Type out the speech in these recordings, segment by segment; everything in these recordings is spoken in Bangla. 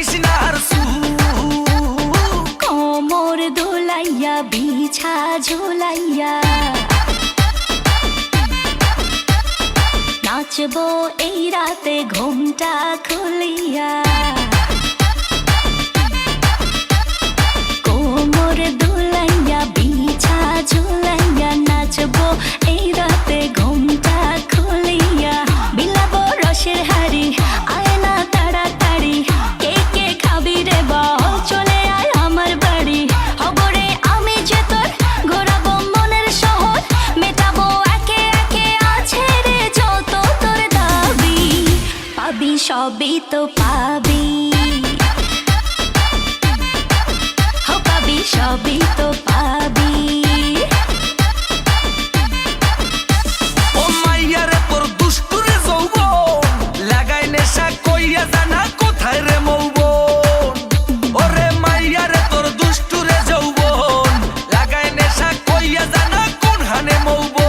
থাকিস না আর কোমর দোলাইয়া বিছা ঝোলাইয়া নাচবো এই রাতে ঘুমটা খুলিয়া কোমর দোলাইয়া বিছা ঝোলাইয়া নাচবো এই রাতে ঘুমটা খুলিয়া বিলাবো রসের হাড়ি আয় না তাড়াতাড়ি কে কে খাবি রে বল চলে আয় আমার বাড়ি হবরে আমি যে তোর ঘোরাবো মনের শহর মেটাবো একে একে আছে রে যত তোর দাবি পাবি সবই তো পাবি পাবি সবই তো পাবি ও মাইয়ারে তোর দুষ্টুরে যৌবন লাগাই নেশা কইয়া জানা কোথায় রে মৌবন ওরে মাইয়ারে তোর দুষ্টুরে যৌবন লাগাই নেশা কইয়া জানা কোন হানে মৌবন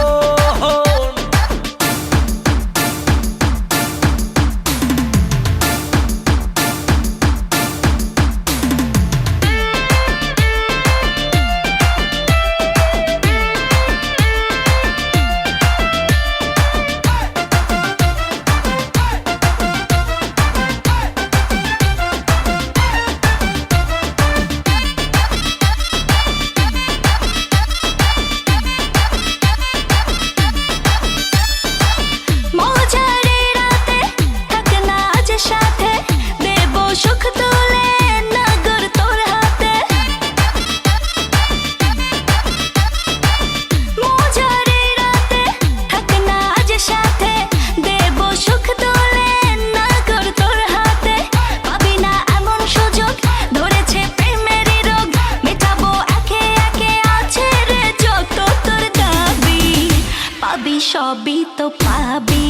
সবই তো পাবি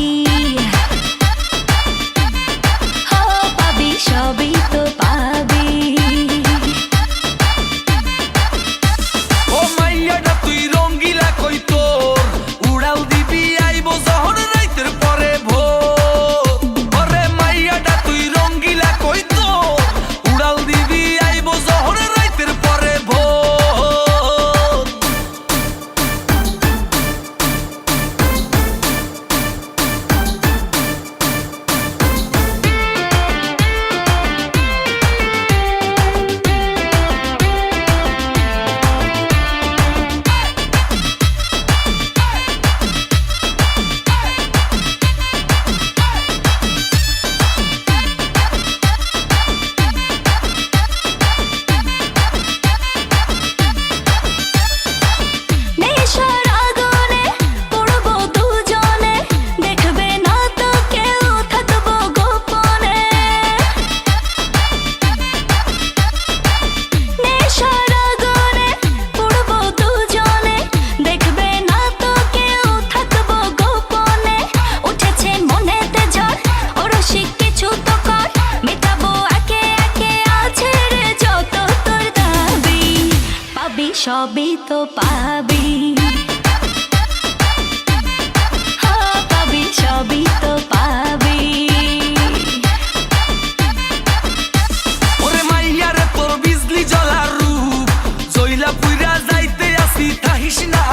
পাবি সবই তো পাবি ও মাইয়াটা তুই রঙ্গিলা কই তোর উড়াল দিবি আইবো যখন রাইতের পরে ভোর ওরে মাইয়াটা তুই রঙ্গিলা কই তোর উড়াল দিবি আইবো যখন রাইতের পরে ভোর সবই তো পাবি পাবি সবই তো পাবি ওরে মাইয়ারে তোর বিজলি জ্বলার রূপ জইলা পুইরা যাইতে আসি থাকিস না